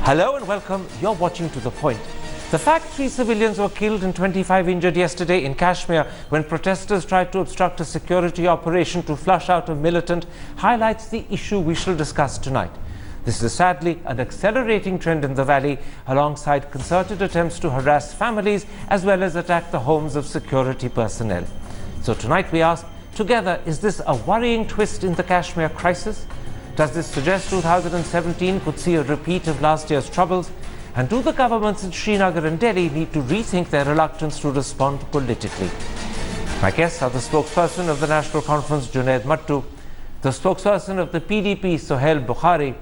Hello and welcome. You're watching To The Point. The fact 3 civilians were killed and 25 injured yesterday in Kashmir when protesters tried to obstruct a security operation to flush out a militant highlights the issue we shall discuss tonight. This is sadly an accelerating trend in the valley, alongside concerted attempts to harass families as well as attack the homes of security personnel. So tonight we ask, together, is this a worrying twist in the Kashmir crisis? Does this suggest 2017 could see a repeat of last year's troubles? And do the governments in Srinagar and Delhi need to rethink their reluctance to respond politically? My guests are the spokesperson of the National Conference, Junaid Mattu, the spokesperson of the PDP, Sohail Bukhari,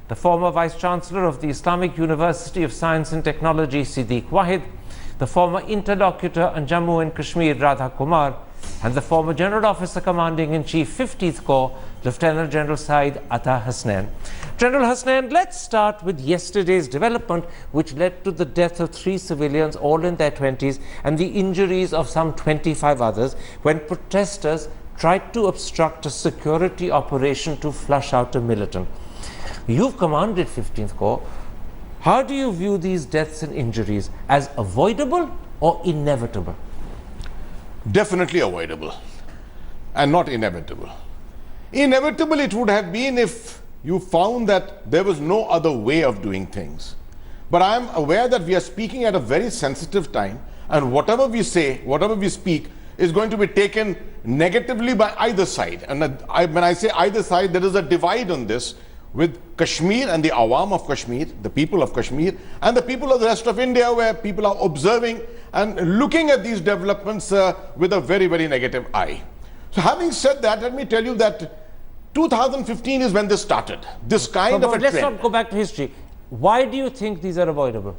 the former Vice-Chancellor of the Islamic University of Science and Technology, Siddiq Wahid, the former interlocutor on Jammu and Kashmir, Radha Kumar, and the former General Officer Commanding-in-Chief 50th Corps, Lieutenant General Saeed Atta Hasnain. General Hasnain, let's start with yesterday's development, which led to the death of 3 civilians, all in their 20s, and the injuries of some 25 others, when protesters tried to obstruct a security operation to flush out a militant. You've commanded 15th Corps. How do you view these deaths and injuries? As avoidable or inevitable? Definitely avoidable and not inevitable. Inevitable it would have been if you found that there was no other way of doing things. But I am aware that we are speaking at a very sensitive time, and whatever we say, whatever we speak, is going to be taken negatively by either side. And when I say either side, there is a divide on this, with Kashmir and the Awam of Kashmir, the people of Kashmir, and the people of the rest of India, where people are observing and looking at these developments with a very, very negative eye. So having said that, let me tell you that 2015 is when this started. This kind of a let's trend. not go back to history. Why do you think these are avoidable?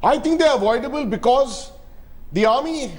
I think they are avoidable because the army,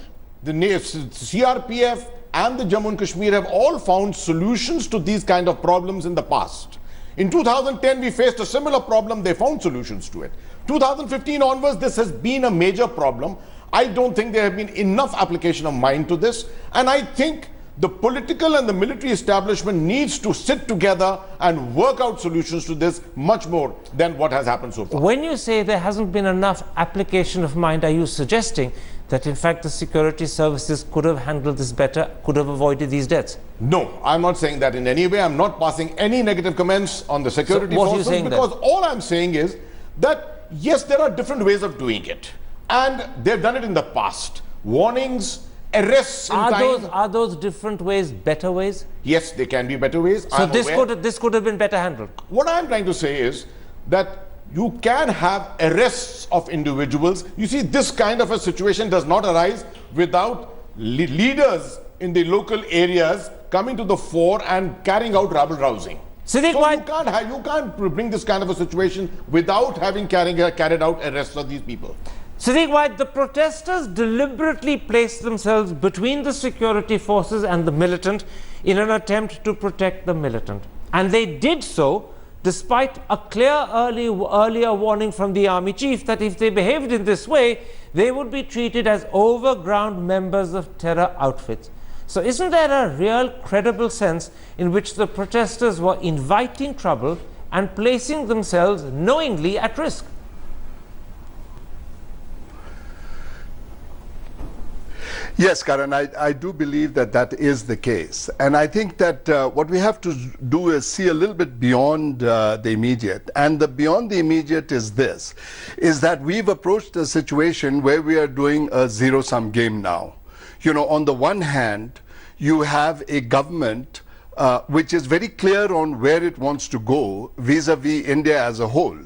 the CRPF and the Jammu and Kashmir have all found solutions to these kind of problems in the past. In 2010, we faced a similar problem. They found solutions to it. 2015 onwards, this has been a major problem. I don't think there have been enough application of mind to this. And I think the political and the military establishment needs to sit together and work out solutions to this much more than what has happened so far. When you say there hasn't been enough application of mind, are you suggesting that in fact the security services could have handled this better, could have avoided these deaths? No, I'm not saying that in any way. I'm not passing any negative comments on the security forces, because all I'm saying is that yes, there are different ways of doing it, and they've done it in the past. Warnings, arrests in time. Are those different ways better ways? Yes, they can be better ways. So this could have been better handled. What I'm trying to say is that you can have arrests of individuals. You see, this kind of a situation does not arise without leaders in the local areas coming to the fore and carrying out rabble-rousing. So you can't bring this kind of a situation without having carried out arrests of these people. Siddiq Wahid, the protesters deliberately placed themselves between the security forces and the militant in an attempt to protect the militant. And they did so despite a clear earlier warning from the army chief that if they behaved in this way, they would be treated as overground members of terror outfits. So isn't there a real credible sense in which the protesters were inviting trouble and placing themselves knowingly at risk? Yes, Karan, I do believe that that is the case. And I think that what we have to do is see a little bit beyond the immediate. And beyond the immediate is this, is that we've approached a situation where we are doing a zero-sum game now. You know, on the one hand, you have a government which is very clear on where it wants to go vis-a-vis India as a whole.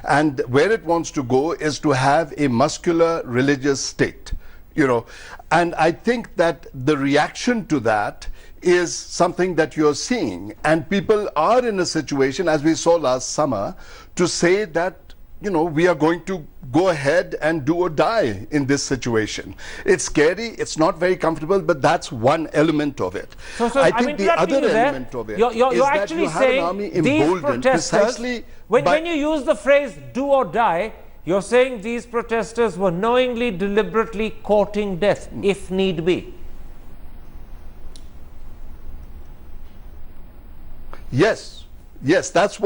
And where it wants to go is to have a muscular religious state. You know, and I think that the reaction to that is something that you're seeing, and people are in a situation, as we saw last summer, to say that, you know, we are going to go ahead and do or die in this situation. It's scary, it's not very comfortable, but that's one element of it. So I think the other element of it is that you have an army emboldened precisely when you use the phrase do or die, you're saying these protesters were knowingly, deliberately courting death, if need be. Yes, Yes, that's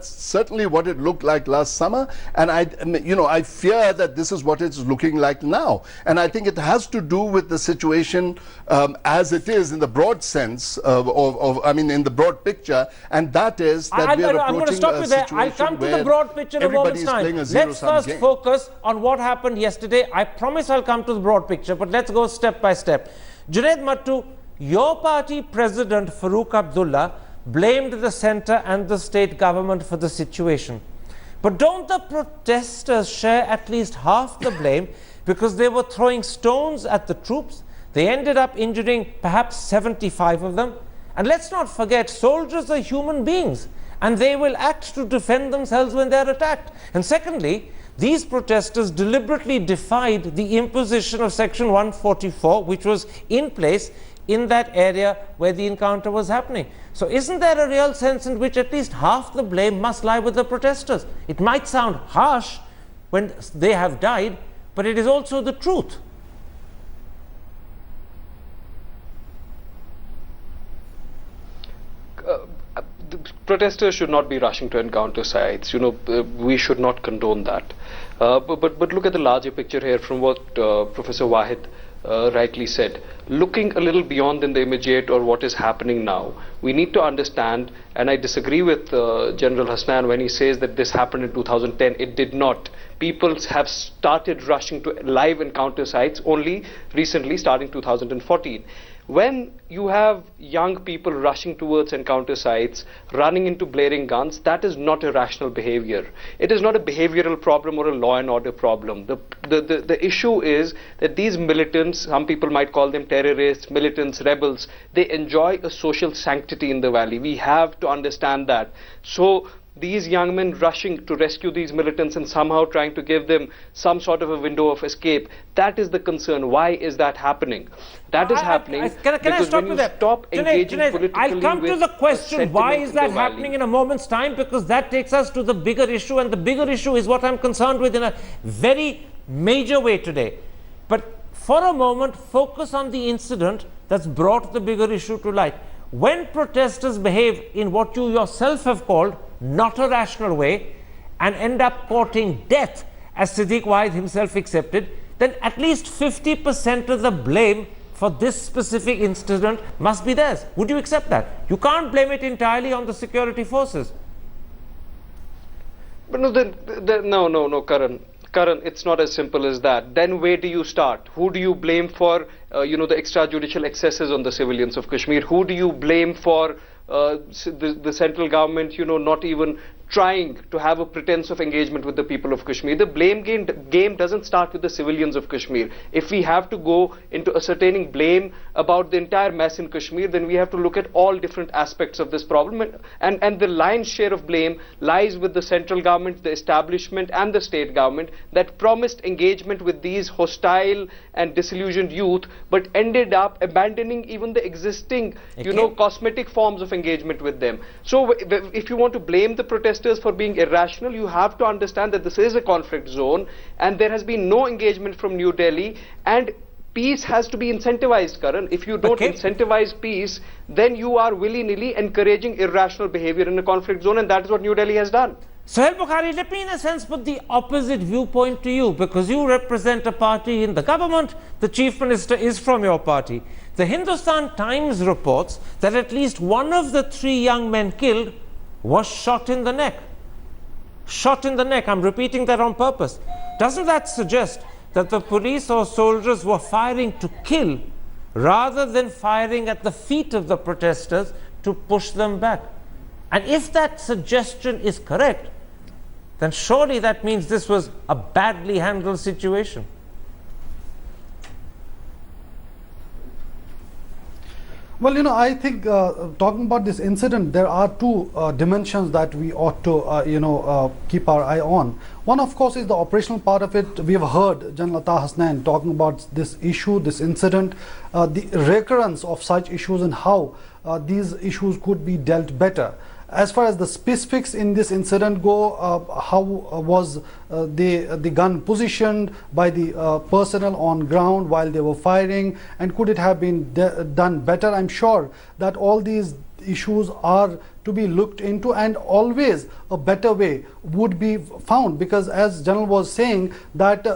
certainly what it looked like last summer, and I fear that this is what it's looking like now. And I think it has to do with the situation as it is in the broad sense in the broad picture, and that is that we are I'm going to approaching stop a you there. I'll situation come to the where broad picture in a moment's everybody's time. playing a Let's zero-sum first game. focus on what happened yesterday. I promise I'll come to the broad picture, but let's go step by step. Junaid Mattu, your party president Farooq Abdullah blamed the centre and the state government for the situation. But don't the protesters share at least half the blame, because they were throwing stones at the troops? They ended up injuring perhaps 75 of them. And let's not forget, soldiers are human beings, and they will act to defend themselves when they're attacked. And secondly, these protesters deliberately defied the imposition of Section 144, which was in place in that area where the encounter was happening. So isn't there a real sense in which at least half the blame must lie with the protesters? It might sound harsh when they have died, but it is also the truth. The protesters should not be rushing to encounter sites. We should not condone that. But look at the larger picture here from what Professor Wahid rightly said. Looking a little beyond in the immediate or what is happening now, we need to understand, and I disagree with General Hasnan when he says that this happened in 2010. It did not. People have started rushing to live encounter sites only recently, starting 2014. When you have young people rushing towards encounter sites, running into blaring guns, that is not a rational behavior. It is not a behavioral problem or a law and order problem. The issue is that these militants, some people might call them terrorists, militants, rebels, they enjoy a social sanctity in the valley. We have to understand that. So these young men rushing to rescue these militants and somehow trying to give them some sort of a window of escape, that is the concern. Why is that happening? That is happening because when you stop engaging politically, I'll come to the question, why is that happening, in a moment's time, because that takes us to the bigger issue, and the bigger issue is what I'm concerned with in a very major way today. But for a moment, focus on the incident that's brought the bigger issue to light. When protesters behave in what you yourself have called not a rational way and end up courting death, as Siddiq Wahid himself accepted, then at least 50% of the blame for this specific incident must be theirs. Would you accept that? You can't blame it entirely on the security forces. But no, Karan, it's not as simple as that. Then where do you start? Who do you blame for, the extrajudicial excesses on the civilians of Kashmir? Who do you blame for the central government, not even trying to have a pretense of engagement with the people of Kashmir? The blame game doesn't start with the civilians of Kashmir. If we have to go into ascertaining blame about the entire mess in Kashmir, then we have to look at all different aspects of this problem. And the lion's share of blame lies with the central government, the establishment and the state government that promised engagement with these hostile and disillusioned youth, but ended up abandoning even the existing, cosmetic forms of engagement with them. So if you want to blame the protesters for being irrational, you have to understand that this is a conflict zone and there has been no engagement from New Delhi, and peace has to be incentivized, Karan. If you don't incentivize peace, then you are willy-nilly encouraging irrational behavior in a conflict zone, and that is what New Delhi has done. Sohail Bukhari, let me in a sense put the opposite viewpoint to you, because you represent a party in the government. The chief minister is from your party. The Hindustan Times reports that at least one of the 3 young men killed was shot in the neck. Shot in the neck. I'm repeating that on purpose. Doesn't that suggest that the police or soldiers were firing to kill rather than firing at the feet of the protesters to push them back? And if that suggestion is correct, then surely that means this was a badly handled situation. Well, I think talking about this incident, there are 2 dimensions that we ought to, keep our eye on. One, of course, is the operational part of it. We have heard General Atta Hasnan talking about this issue, this incident, the recurrence of such issues and how these issues could be dealt better. As far as the specifics in this incident go, how was the gun positioned by the personnel on ground while they were firing, and could it have been done better? I'm sure that all these issues are to be looked into, and always a better way would be found, because as General was saying that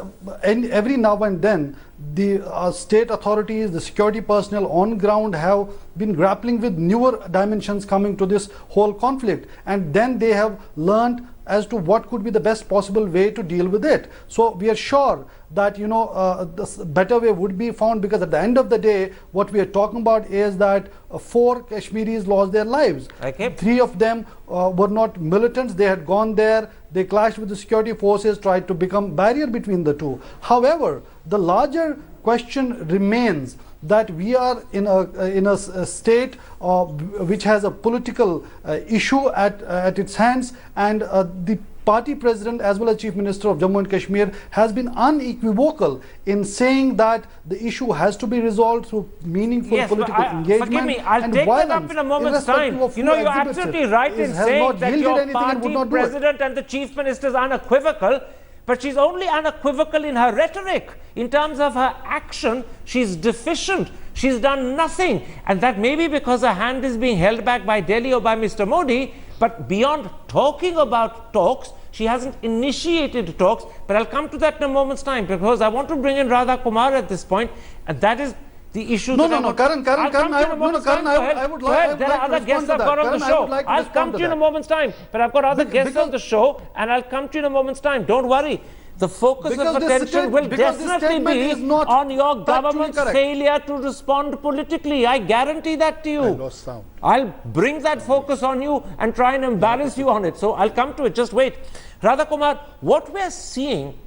every now and then the state authorities, the security personnel on ground have been grappling with newer dimensions coming to this whole conflict, and then they have learned as to what could be the best possible way to deal with it. So we are sure that the better way would be found, because at the end of the day what we are talking about is that 4 Kashmiris lost their lives. Okay. 3 of them were not militants. They had gone there, they clashed with the security forces, tried to become barrier between the two. However, the larger question remains that we are in a state which has a political issue at its hands, and the party president as well as Chief Minister of Jammu and Kashmir has been unequivocal in saying that the issue has to be resolved through meaningful political engagement. Forgive me, I'll and take that violence, up in a moment's time. irrespective of You're who exhibits absolutely it, right in has saying not that yielded your anything and would party not do it. president and the chief minister is unequivocal, but she's only unequivocal in her rhetoric. In terms of her action, she's deficient. She's done nothing, and that may be because her hand is being held back by Delhi or by Mr. Modi, but beyond talking about talks, she hasn't initiated talks. But I'll come to that in a moment's time, because I want to bring in Radha Kumar at this point, and that is the issue. No, Karan, I would like there are other guests I've got on the show. I'll come to you in a moment's time, but I've got other guests on the show, and I'll come to you in a moment's time. Don't worry. The focus of attention will definitely be on your government's failure to respond politically. I guarantee that to you. I lost sound. I'll bring that focus on you and try and embarrass you on it. So I'll come to it. Just wait. Radha Kumar, what we're seeing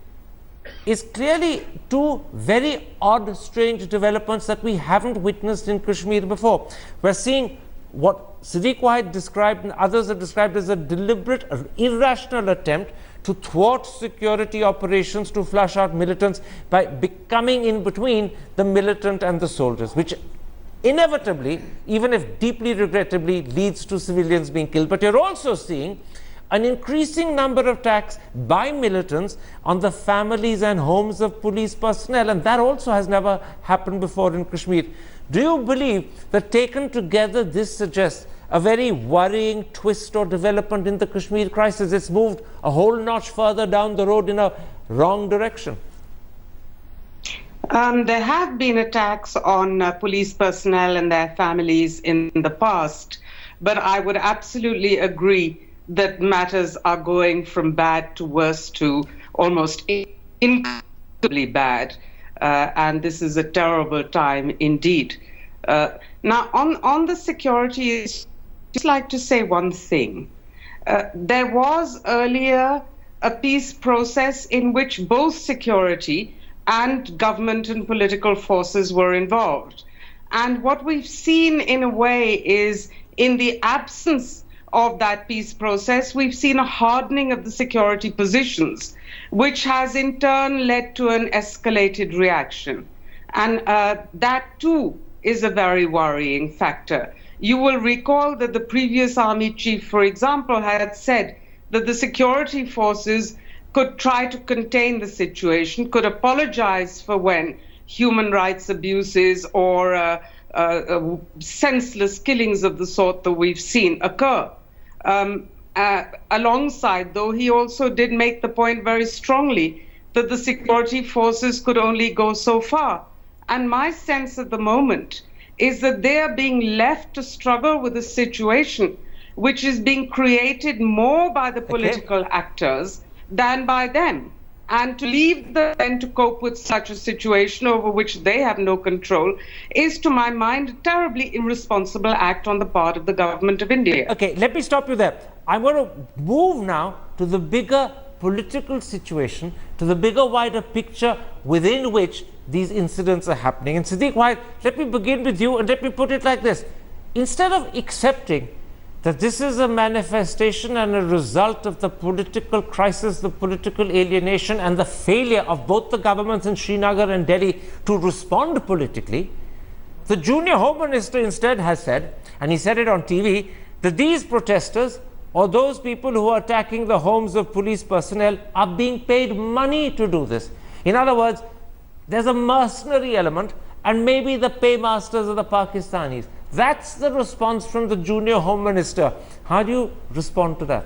is clearly 2 very odd, strange developments that we haven't witnessed in Kashmir before. We're seeing what Siddique Wahid described and others have described as a deliberate, irrational attempt to thwart security operations to flush out militants by becoming in between the militant and the soldiers, which inevitably, even if deeply regrettably, leads to civilians being killed. But you're also seeing an increasing number of attacks by militants on the families and homes of police personnel, and that also has never happened before in Kashmir. Do you believe that taken together this suggests a very worrying twist or development in the Kashmir crisis? It's moved a whole notch further down the road in a wrong direction. There have been attacks on police personnel and their families in the past, but I would absolutely agree that matters are going from bad to worse to almost incredibly bad, and this is a terrible time indeed. Now, on the security, I'd just like to say one thing. There was earlier a peace process in which both security and government and political forces were involved. And what we've seen in a way is, in the absence of that peace process, we've seen a hardening of the security positions, which has in turn led to an escalated reaction. And that too is a very worrying factor. You will recall that the previous army chief, for example, had said that the security forces could try to contain the situation, could apologize for when human rights abuses or senseless killings of the sort that we've seen occur. Alongside, though, he also did make the point very strongly that the security forces could only go so far. And my sense at the moment is that they are being left to struggle with a situation which is being created more by the political actors than by them. And to leave them then to cope with such a situation over which they have no control is, to my mind, a terribly irresponsible act on the part of the government of India. Okay, let me stop you there. I'm going to move now to the bigger political situation, to the bigger, wider picture within which these incidents are happening. And Siddique Wahid, let me begin with you and let me put it like this. Instead of accepting that this is a manifestation and a result of the political crisis, the political alienation, and the failure of both the governments in Srinagar and Delhi to respond politically, the junior Home Minister instead has said, and he said it on TV, that these protesters or those people who are attacking the homes of police personnel are being paid money to do this. In other words, there's a mercenary element, and maybe the paymasters are the Pakistanis. That's the response from the junior Home Minister. How do you respond to that?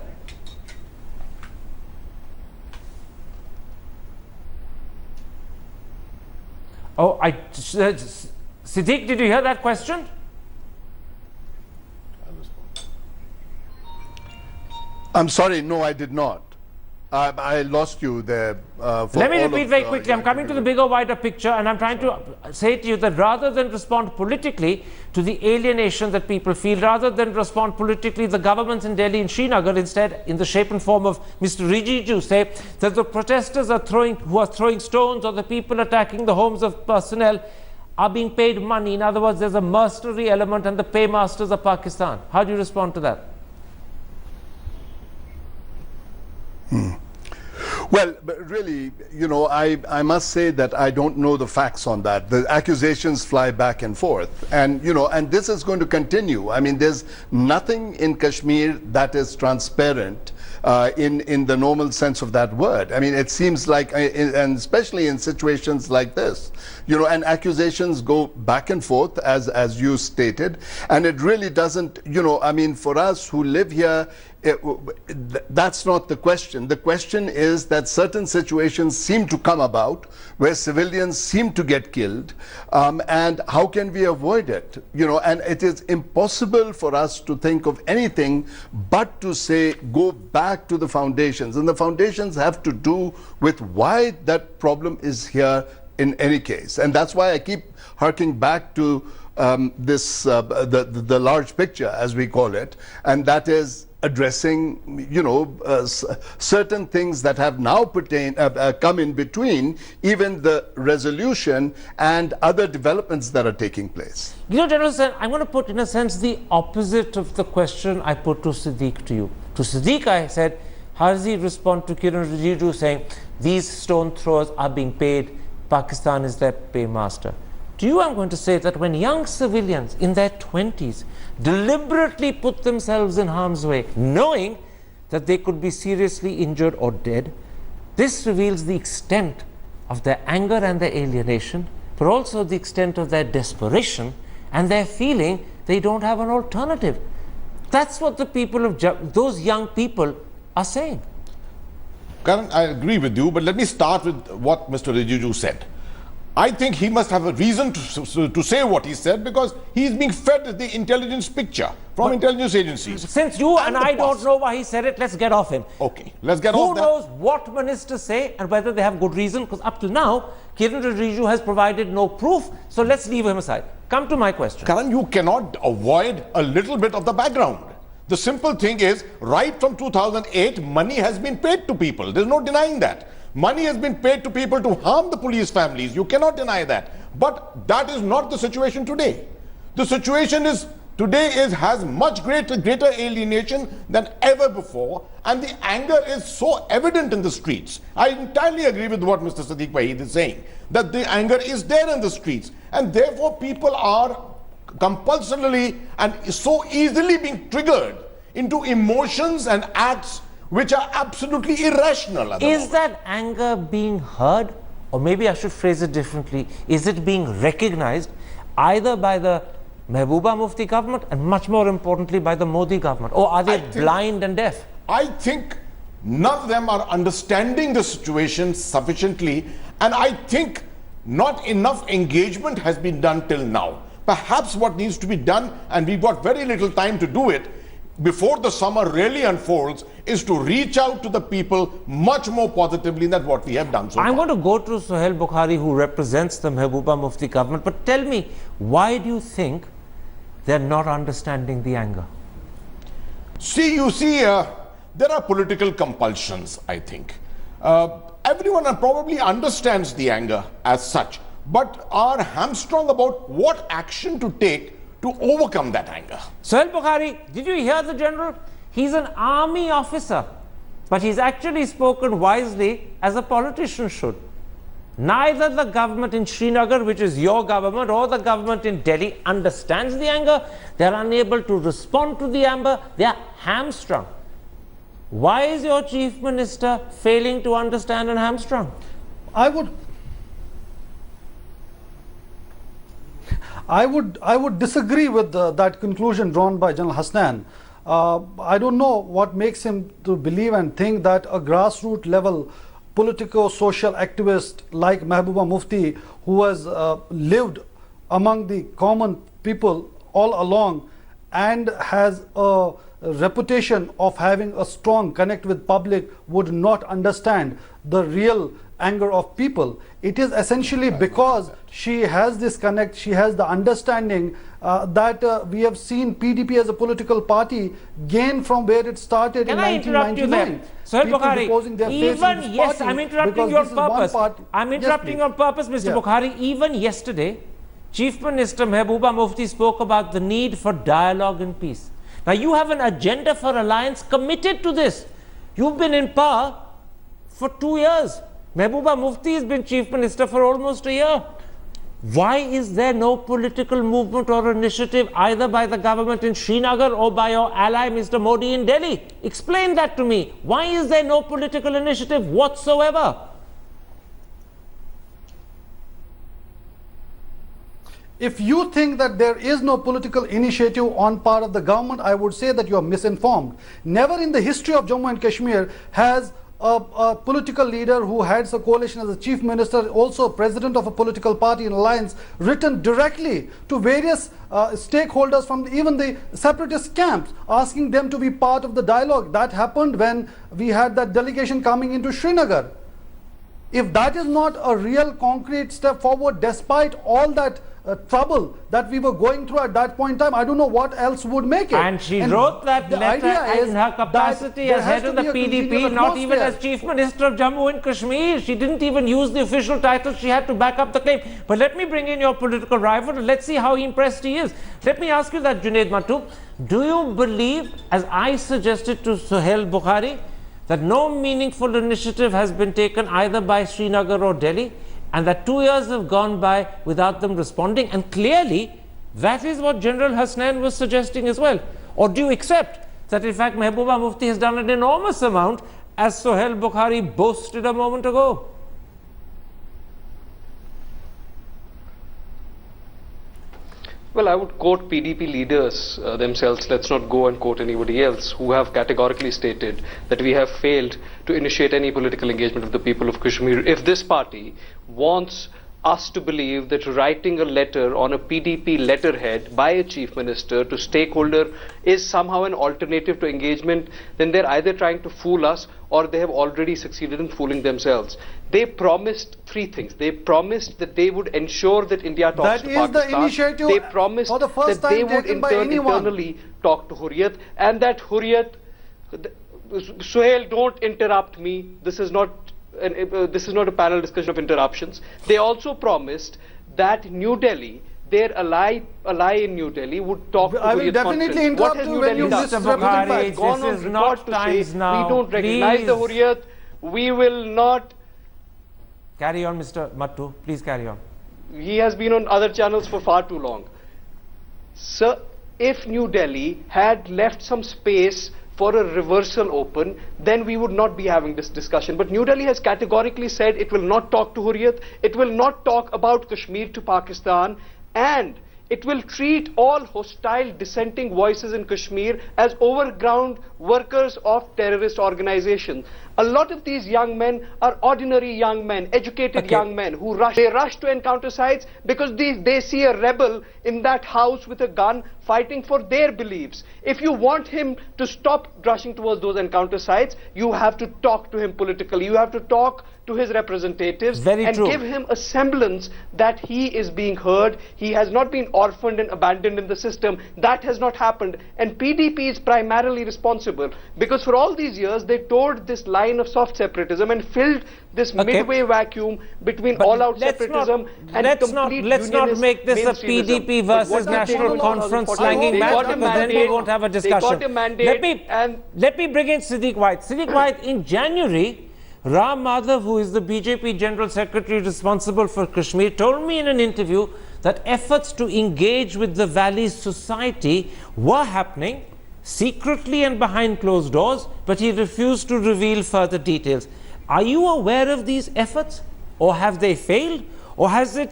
Oh, Siddiq, did you hear that question? I'm sorry, no, I did not. I lost you there. Let me repeat very quickly. I'm coming to the bigger, wider picture, and I'm trying to say to you that rather than respond politically to the alienation that people feel, rather than respond politically, the governments in Delhi and Srinagar, instead, in the shape and form of Mr. Rijiju, say that the protesters who are throwing stones, or the people attacking the homes of personnel, are being paid money. In other words, there's a mercenary element, and the paymasters are Pakistan. How do you respond to that? Well, but really, you know, I must say that I don't know the facts on that. The accusations fly back and forth. And, you know, and this is going to continue. I mean, there's nothing in Kashmir that is transparent in the normal sense of that word. I mean, it seems like, and especially in situations like this, you know, and accusations go back and forth, as you stated. And it really doesn't, you know, I mean, for us who live here, that's not the question. The question is that certain situations seem to come about where civilians seem to get killed, and how can we avoid it? You know, and it is impossible for us to think of anything but to say go back to the foundations, and the foundations have to do with why that problem is here in any case. And that's why I keep harking back to the large picture, as we call it, and that is addressing, you know, certain things that have now come in between even the resolution and other developments that are taking place. You know, General Sen, I'm going to put, in a sense, the opposite of the question I put to Siddiq to you. To Siddiq, I said, how does he respond to Kiran Rijiju saying these stone throwers are being paid, Pakistan is their paymaster? To you, I'm going to say that when young civilians in their 20s deliberately put themselves in harm's way, knowing that they could be seriously injured or dead, this reveals the extent of their anger and their alienation, but also the extent of their desperation and their feeling they don't have an alternative. That's what the people of those young people are saying. Karan, I agree with you, but let me start with what Mr. Rijiju said. I think he must have a reason to say what he said, because he's being fed the intelligence picture from intelligence agencies. Since you and I don't know why he said it, let's get off him. Okay, let's get off that. Who knows what ministers say and whether they have good reason? Because up till now, Kiran Rijiju has provided no proof, so let's leave him aside. Come to my question. Karan, you cannot avoid a little bit of the background. The simple thing is, right from 2008, money has been paid to people. There's no denying that. Money has been paid to people to harm the police families. You cannot deny that. But that is not the situation today. The situation is today has much greater alienation than ever before, and the anger is so evident in the streets. I entirely agree with what Mr. Sadiq Waheed is saying, that the anger is there in the streets, and therefore people are compulsorily and so easily being triggered into emotions and acts which are absolutely irrational. Is that anger being heard? Or maybe I should phrase it differently. Is it being recognized either by the Mehbooba Mufti government and much more importantly by the Modi government? Or are they blind and deaf? I think none of them are understanding the situation sufficiently, and I think not enough engagement has been done till now. Perhaps what needs to be done, and we've got very little time to do it, before the summer really unfolds, is to reach out to the people much more positively than what we have done so far. I'm going to go to Sohail Bukhari, who represents the Mehbooba Mufti government, but tell me, why do you think they're not understanding the anger? You see, there are political compulsions, I think. Everyone probably understands the anger as such, but are hamstrung about what action to take to overcome that anger. Sohail Bukhari, did you hear the general? He's an army officer, but he's actually spoken wisely as a politician should. Neither the government in Srinagar, which is your government, or the government in Delhi understands the anger. They're unable to respond to the anger. They're hamstrung. Why is your chief minister failing to understand and hamstrung? I would disagree with that conclusion drawn by General Hasnan. I don't know what makes him to believe and think that a grassroots level politico-social activist like Mehbooba Mufti, who has lived among the common people all along and has a reputation of having a strong connect with public, would not understand the real anger of people. It is essentially because she has this connect, she has the understanding that we have seen PDP as a political party gain from where it started Can in I interrupt you 1999. there? Sohail People Bukhari, deposing their faith in even, this yes, party I'm interrupting because your this is one purpose. party. I'm Yes, interrupting please. your purpose, Mr. Yeah. Bukhari. Even yesterday, Chief Minister Mehbooba Mufti spoke about the need for dialogue and peace. Now, you have an agenda for alliance committed to this. You've been in power for 2 years. Mehbooba Mufti has been Chief Minister for almost a year. Why is there no political movement or initiative either by the government in Srinagar or by your ally Mr. Modi in Delhi? Explain that to me. Why is there no political initiative whatsoever? If you think that there is no political initiative on part of the government, I would say that you are misinformed. Never in the history of Jammu and Kashmir has a political leader who heads a coalition as a chief minister, also president of a political party in alliance, written directly to various stakeholders from even the separatist camps, asking them to be part of the dialogue. That happened when we had that delegation coming into Srinagar. If that is not a real concrete step forward, despite all that trouble that we were going through at that point in time, I don't know what else would make it. And she wrote that the letter idea in her capacity as head of the PDP, not even as Chief Minister of Jammu and Kashmir. She didn't even use the official title. She had to back up the claim. But let me bring in your political rival and let's see how impressed he is. Let me ask you that, Junaid Mattu. Do you believe, as I suggested to Sohail Bukhari, that no meaningful initiative has been taken either by Srinagar or Delhi, and that 2 years have gone by without them responding? And clearly, that is what General Hasnan was suggesting as well. Or do you accept that in fact Mehbooba Mufti has done an enormous amount, as Sohail Bukhari boasted a moment ago? Well, I would quote PDP leaders themselves, let's not go and quote anybody else, who have categorically stated that we have failed to initiate any political engagement with the people of Kashmir. If this party wants us to believe that writing a letter on a PDP letterhead by a chief minister to stakeholder is somehow an alternative to engagement, then they're either trying to fool us or they have already succeeded in fooling themselves. They promised 3 things. They promised that they would ensure that India talks to Pakistan. That is the initiative they promised for the first that they time would taken by anyone. internally talk to Hurriyat, and that Hurriyat, Suhail, don't interrupt me. This is not a panel discussion of interruptions. They also promised that New Delhi, their ally in New Delhi, would talk to I will Hurriyat definitely conference. What interrupt has you New when Delhi you done? misrepresent Bukhari, facts. Gone this on is record not to times say now. we don't recognize the Please. Hurriyat. We will not. Carry on, Mr. Mattu. Please carry on. He has been on other channels for far too long. Sir, if New Delhi had left some space for a reversal open, then we would not be having this discussion. But New Delhi has categorically said it will not talk to Hurriyat, it will not talk about Kashmir to Pakistan, and it will treat all hostile dissenting voices in Kashmir as overground workers of terrorist organizations. A lot of these young men are ordinary young men, educated young men who rush to encounter sites because they see a rebel in that house with a gun fighting for their beliefs. If you want him to stop rushing towards those encounter sites, you have to talk to him politically. You have to talk to his representatives and give him a semblance that he is being heard. He has not been orphaned and abandoned in the system. That has not happened. And PDP is primarily responsible because for all these years they toured this line of soft separatism and filled this midway vacuum between all-out separatism and complete let's not make this a PDP versus National Conference slanging match, because then we won't have a discussion. They got a mandate let me bring in Siddique White. Siddique White, in January, Ram Madhav, who is the BJP General Secretary responsible for Kashmir, told me in an interview that efforts to engage with the Valley's society were happening secretly and behind closed doors, but he refused to reveal further details. Are you aware of these efforts, or have they failed, or has it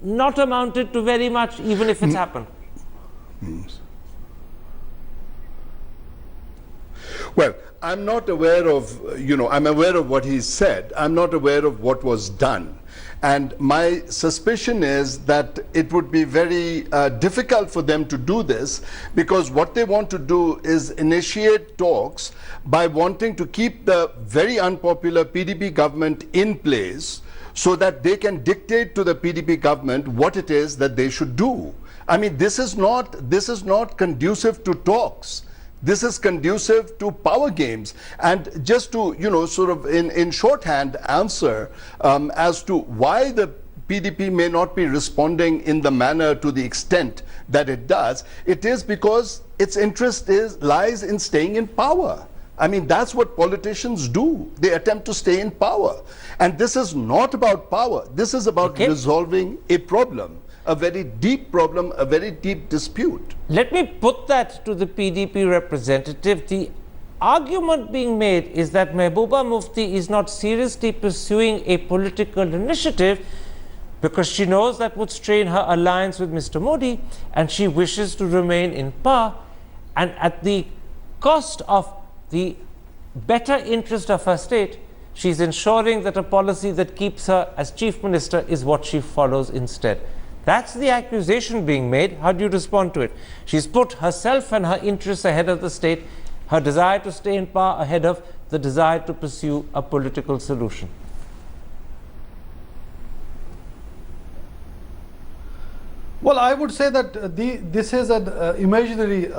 not amounted to very much, even if it's happened? Well, I'm not aware of, I'm aware of what he said. I'm not aware of what was done. And my suspicion is that it would be very difficult for them to do this, because what they want to do is initiate talks by wanting to keep the very unpopular PDP government in place so that they can dictate to the PDP government what it is that they should do. I mean, this is not conducive to talks. This is conducive to power games. And just to, sort of in shorthand answer as to why the PDP may not be responding in the manner to the extent that it does, it is because its interest lies in staying in power. I mean, that's what politicians do. They attempt to stay in power. And this is not about power. This is about resolving a problem, a very deep problem, a very deep dispute. Let me put that to the PDP representative. The argument being made is that Mehbooba Mufti is not seriously pursuing a political initiative because she knows that would strain her alliance with Mr. Modi, and she wishes to remain in power, and at the cost of the better interest of her state, she's ensuring that a policy that keeps her as chief minister is what she follows instead. That's the accusation being made. How do you respond to it? She's put herself and her interests ahead of the state, her desire to stay in power ahead of the desire to pursue a political solution. Well, I would say that this is an imaginary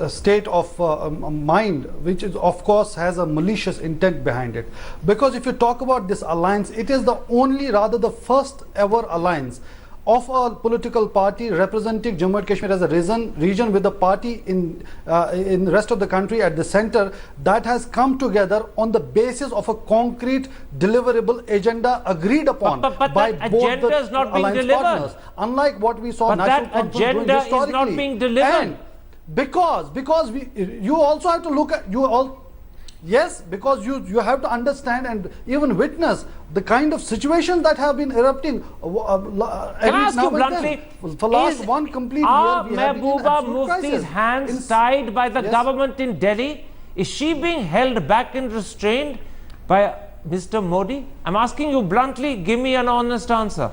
state of mind, which is, of course, has a malicious intent behind it. Because if you talk about this alliance, it is the only, rather the first ever alliance of a political party representing Jammu and Kashmir as a region with a party in the rest of the country at the center, that has come together on the basis of a concrete deliverable agenda agreed upon by both the alliance partners. Unlike what we saw National Conference doing historically. But that agenda is not being delivered. And because you also have to look at, yes, because you have to understand and even witness the kind of situations that have been erupting Can I ask you bluntly, for last one complete year, are we have been in Mehbooba absolute Mufti's crisis. hands tied by the Yes. government in Delhi? Is she being held back and restrained by Mr. Modi? I'm asking you bluntly, give me an honest answer.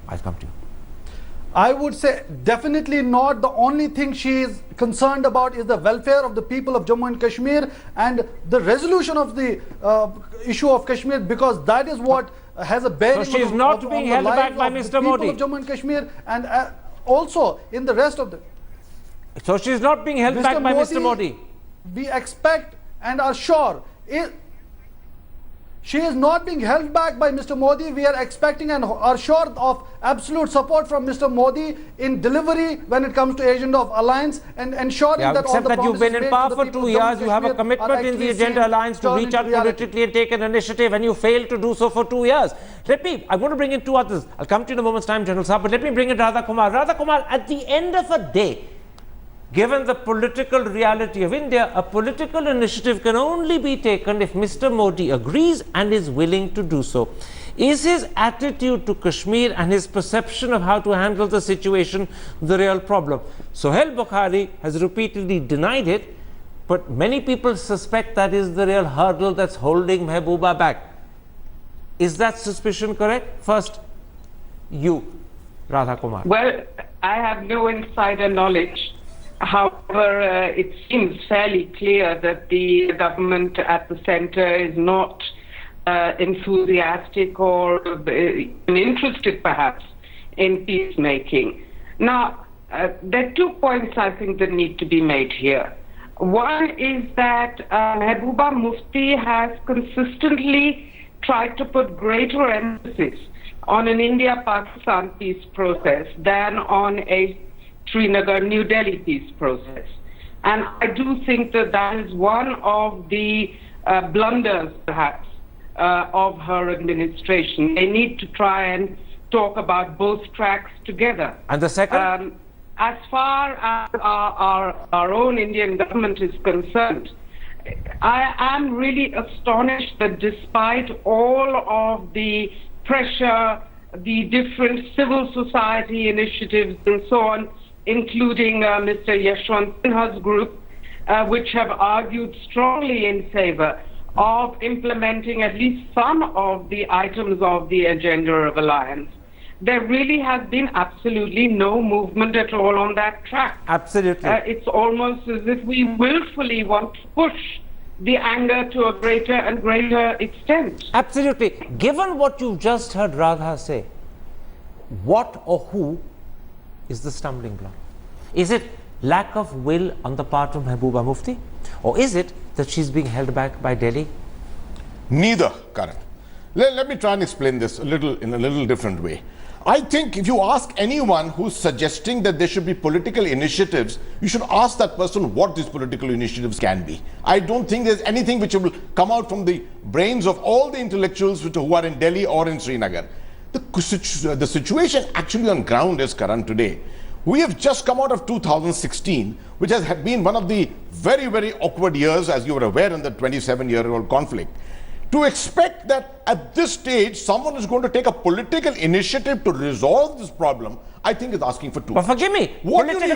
I'll come to you. I would say definitely not. The only thing she is concerned about is the welfare of the people of Jammu and Kashmir and the resolution of the issue of Kashmir, because that is what has a bearing So she is not being held back by Mr. Modi. People of Jammu and Kashmir, and also in the rest of the. So she is not being held back by Mr. Modi. We expect and are sure. She is not being held back by Mr. Modi. We are expecting and are sure of absolute support from Mr. Modi in delivery when it comes to agenda of alliance and ensuring that all except the that you've been in power for 2 years, you have a Kashmir commitment in the agenda alliance to reach out politically and take an initiative, and you failed to do so for 2 years. I'm going to bring in two others. I'll come to you in a moment's time, General Saab, but let me bring in Radha Kumar. Radha Kumar, at the end of a day, given the political reality of India, a political initiative can only be taken if Mr. Modi agrees and is willing to do so. Is his attitude to Kashmir and his perception of how to handle the situation the real problem? Sohail Bukhari has repeatedly denied it, but many people suspect that is the real hurdle that's holding Mehbooba back. Is that suspicion correct? First, you, Radha Kumar. Well, I have no insider knowledge. However, it seems fairly clear that the government at the center is not enthusiastic or even interested, perhaps, in peacemaking. Now, there are 2 points I think that need to be made here. One is that Mehbooba Mufti has consistently tried to put greater emphasis on an India-Pakistan peace process than on a Srinagar-New Delhi peace process. And I do think that that is one of the blunders, perhaps, of her administration. They need to try and talk about both tracks together. And the second? As far as our own Indian government is concerned, I am really astonished that despite all of the pressure the different civil society initiatives and so on, including Mr. Yashwant Sinha's group, which have argued strongly in favor of implementing at least some of the items of the agenda of alliance. There really has been absolutely no movement at all on that track. Absolutely. It's almost as if we willfully want to push the anger to a greater and greater extent. Absolutely. Given what you've just heard Radha say, what or who is the stumbling block? Is it lack of will on the part of Mehbooba Mufti? Or is it that she's being held back by Delhi? Neither, Karan. Let me try and explain this in a little different way. I think if you ask anyone who's suggesting that there should be political initiatives, you should ask that person what these political initiatives can be. I don't think there's anything which will come out from the brains of all the intellectuals who are in Delhi or in Srinagar. The situation actually on ground is, Karan, today. We have just come out of 2016, which has been one of the very, very awkward years, as you are aware, in the 27-year-old conflict. To expect that at this stage someone is going to take a political initiative to resolve this problem, I think is asking for too much. But forgive me, political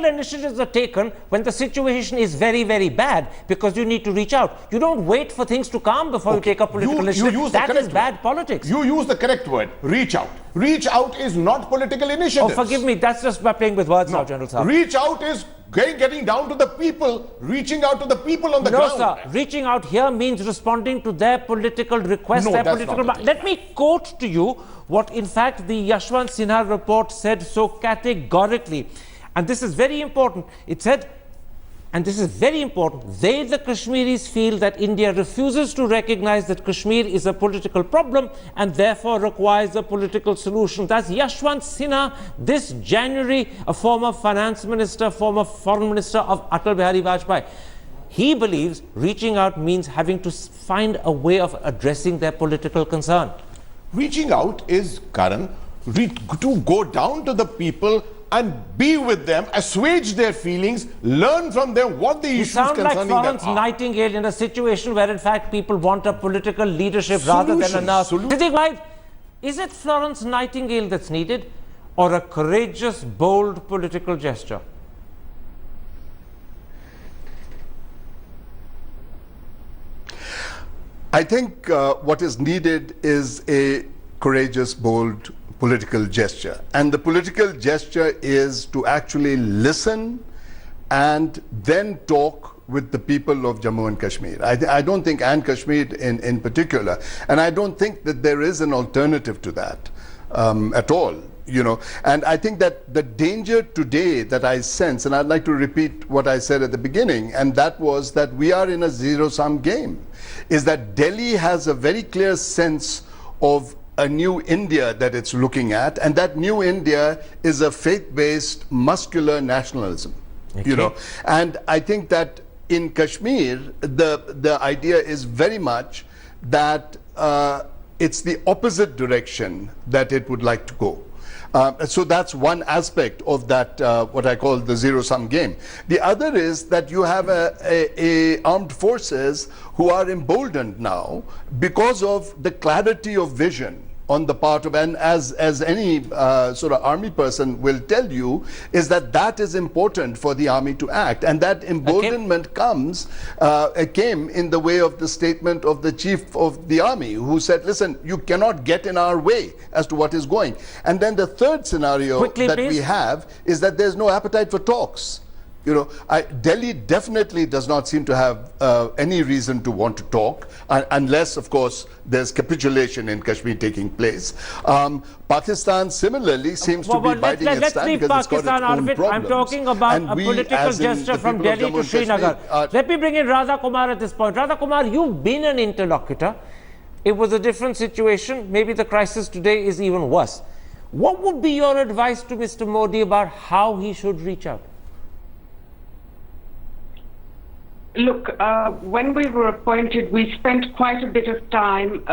initiatives are taken when the situation is very, very bad, because you need to reach out. You don't wait for things to calm before you take a political initiative. That is bad politics. You use the correct word, reach out. Reach out is not political initiative. Oh, forgive me, that's just by playing with words now, General Sahab. Reach out is getting down to the people, reaching out to the people on the ground. No, sir. Reaching out here means responding to their political request, no, their that's political... not Let me quote to you what, in fact, the Yashwant Sinha report said so categorically. And this is very important. It said, and this is very important, they, the Kashmiris, feel that India refuses to recognize that Kashmir is a political problem and therefore requires a political solution. That's Yashwant Sinha this January, a former finance minister, former foreign minister of Atal Bihari Vajpayee. He believes reaching out means having to find a way of addressing their political concern. Reaching out is, Karan, to go down to the people and be with them, assuage their feelings, learn from them what the issues concerning them are. You sound like Florence Nightingale in a situation where, in fact, people want a political leadership rather than a nurse. Is it Florence Nightingale that's needed, or a courageous, bold political gesture? I think what is needed is a courageous, bold political gesture. And the political gesture is to actually listen and then talk with the people of Jammu and Kashmir. I don't think, and Kashmir in particular, and I don't think that there is an alternative to that at all. You know, and I think that the danger today that I sense, and I'd like to repeat what I said at the beginning, and that was that we are in a zero-sum game, is that Delhi has a very clear sense of a new India that it's looking at, and that new India is a faith-based muscular nationalism. Okay. You know, and I think that in Kashmir the idea is very much that it's the opposite direction that it would like to go. So that's one aspect of that, what I call the zero-sum game. The other is that you have a armed forces who are emboldened now because of the clarity of vision on the part of, and as any sort of army person will tell you, is that is important for the army to act. And that emboldenment came in the way of the statement of the chief of the army, who said, listen, you cannot get in our way as to what is going. And then the third scenario we have is that there's no appetite for talks. You know, Delhi definitely does not seem to have any reason to want to talk, unless, of course, there's capitulation in Kashmir taking place. Pakistan similarly seems to be biding its time because it's got its own problems. I'm talking about a political gesture from Delhi to Srinagar. Let me bring in Radha Kumar at this point. Radha Kumar, you've been an interlocutor. It was a different situation. Maybe the crisis today is even worse. What would be your advice to Mr. Modi about how he should reach out? Look, when we were appointed, we spent quite a bit of time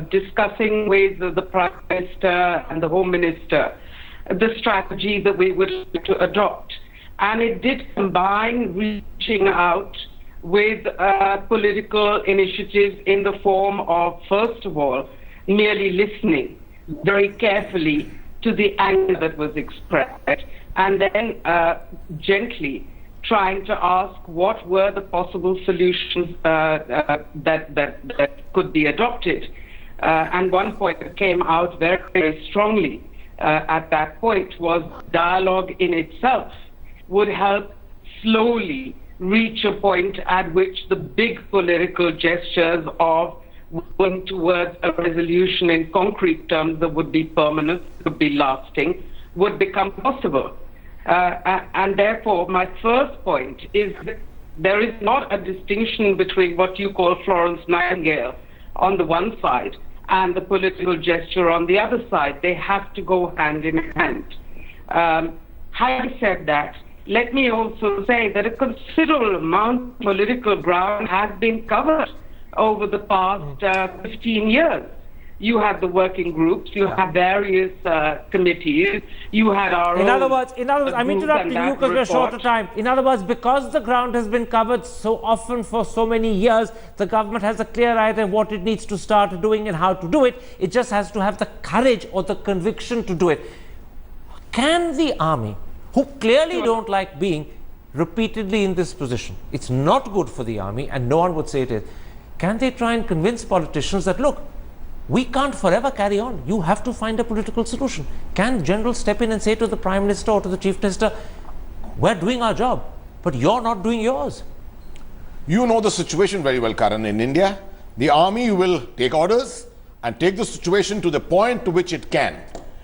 discussing with the Prime Minister and the Home Minister the strategy that we would like to adopt. And it did combine reaching out with political initiatives in the form of, first of all, merely listening very carefully to the anger that was expressed, and then gently trying to ask what were the possible solutions that could be adopted. And one point that came out very, very strongly at that point was dialogue in itself would help slowly reach a point at which the big political gestures of working towards a resolution in concrete terms that would be permanent, would be lasting, would become possible. And therefore, my first point is that there is not a distinction between what you call Florence Nightingale on the one side and the political gesture on the other side. They have to go hand in hand. Having said that, let me also say that a considerable amount of political ground has been covered over the past 15 years. You have the working groups, you have various committees, you had our In other words, I'm interrupting you because we're short of time. In other words, because the ground has been covered so often for so many years, the government has a clear idea of what it needs to start doing and how to do it. It just has to have the courage or the conviction to do it. Can the army, who clearly don't like being repeatedly in this position, it's not good for the army and no one would say it is, can they try and convince politicians that, look, we can't forever carry on. You have to find a political solution. Can generals step in and say to the Prime Minister or to the Chief Minister, we're doing our job, but you're not doing yours? You know the situation very well, Karan. In India, the army will take orders and take the situation to the point to which it can.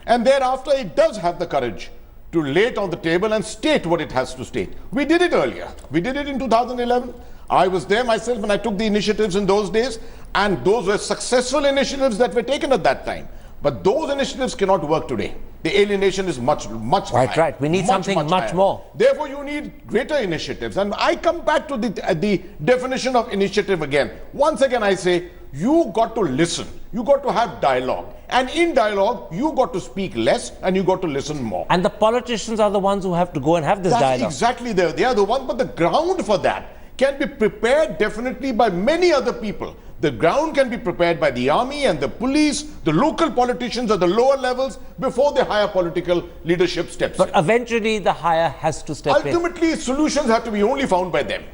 And thereafter, it does have the courage to lay it on the table and state what it has to state. We did it earlier. We did it in 2011. I was there myself and I took the initiatives in those days, and those were successful initiatives that were taken at that time. But those initiatives cannot work today. The alienation is much higher. Right. We need something much more. Therefore, you need greater initiatives. And I come back to the definition of initiative again. Once again, I say, you got to listen. You got to have dialogue. And in dialogue, you got to speak less and you got to listen more. And the politicians are the ones who have to go and have this dialogue. That's exactly there. They are the ones, but the ground for that can be prepared definitely by many other people. The ground can be prepared by the army and the police, the local politicians at the lower levels before the higher political leadership steps But in. eventually the higher has to step in. Ultimately, solutions have to be only found by them.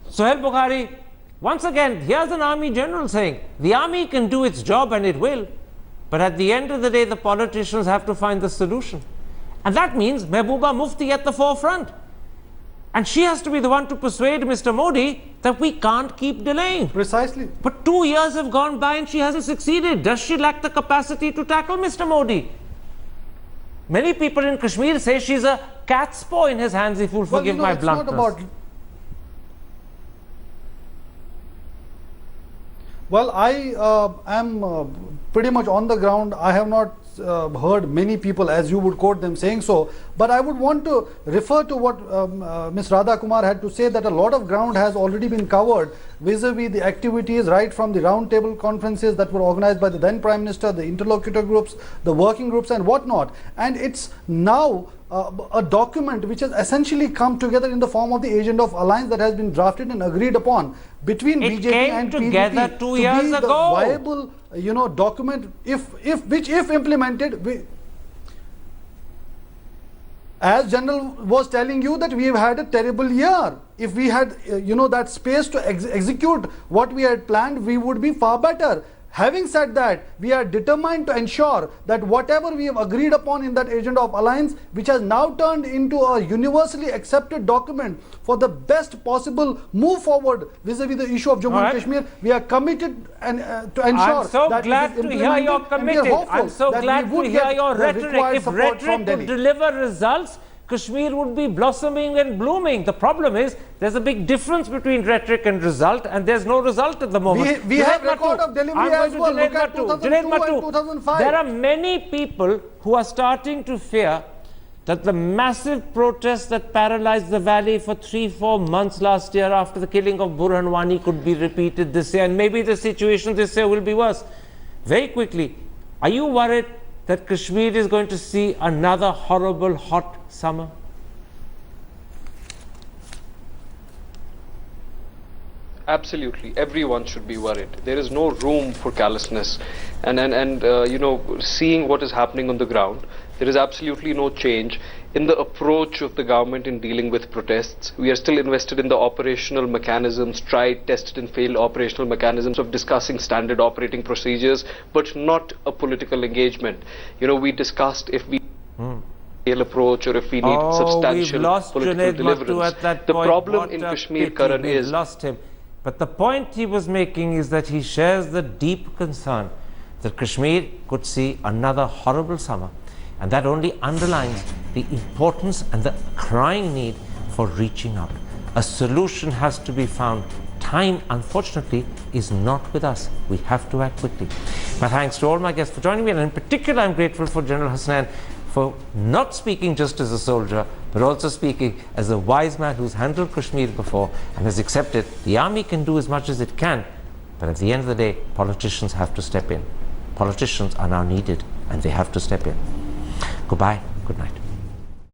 Sohail Bukhari, once again, here's an army general saying, the army can do its job and it will, but at the end of the day, the politicians have to find the solution. And that means Mehbooba Mufti at the forefront. And she has to be the one to persuade Mr. Modi that we can't keep delaying. Precisely. But 2 years have gone by and she hasn't succeeded. Does she lack the capacity to tackle Mr. Modi? Many people in Kashmir say she's a cat's paw in his hands, if you'll forgive my bluntness. Well, I am pretty much on the ground. I have not heard many people, as you would quote them, saying so. But I would want to refer to what Ms. Radha Kumar had to say, that a lot of ground has already been covered vis-a-vis the activities right from the roundtable conferences that were organized by the then Prime Minister, the interlocutor groups, the working groups and whatnot. And it's now a document which has essentially come together in the form of the agenda of alliance that has been drafted and agreed upon between BJP and PDP 2 years to be ago. the viable, document which if implemented, as General was telling you, that we have had a terrible year. If we had that space to execute what we had planned, we would be far better. Having said that, we are determined to ensure that whatever we have agreed upon in that agenda of alliance, which has now turned into a universally accepted document for the best possible move forward vis-a-vis the issue of Jammu and Kashmir, we are committed and to ensure I'm so that glad it is to hear you're implemented, and we are committed. hopeful I'm so that glad we would to hear get your the rhetoric. required If support rhetoric from would Delhi. deliver results, Kashmir would be blossoming and blooming. The problem is there's a big difference between rhetoric and result, and there's no result at the moment. We have record of delivery as well. Look at 2002 and 2005. There are many people who are starting to fear that the massive protests that paralyzed the valley for 3-4 months last year after the killing of Burhan Wani could be repeated this year, and maybe the situation this year will be worse. Very quickly, are you worried that Kashmir is going to see another horrible hot summer? Absolutely, everyone should be worried. There is no room for callousness, and seeing what is happening on the ground, there is absolutely no change in the approach of the government in dealing with protests. We are still invested in the operational mechanisms, tried, tested, and failed operational mechanisms of discussing standard operating procedures, but not a political engagement. We discussed if we approach or if we need substantial we've lost political Junaid deliverance. Bhattu at that The point. problem What in a Kashmir, pity. Karan, We've is lost him. But the point he was making is that he shares the deep concern that Kashmir could see another horrible summer, and that only underlines the importance and the crying need for reaching out. A solution has to be found. Time, unfortunately, is not with us. We have to act quickly. My thanks to all my guests for joining me, and in particular, I'm grateful for General Hasnain for not speaking just as a soldier, but also speaking as a wise man who's handled Kashmir before and has accepted the army can do as much as it can, but at the end of the day, politicians have to step in. Politicians are now needed, and they have to step in. Goodbye, good night.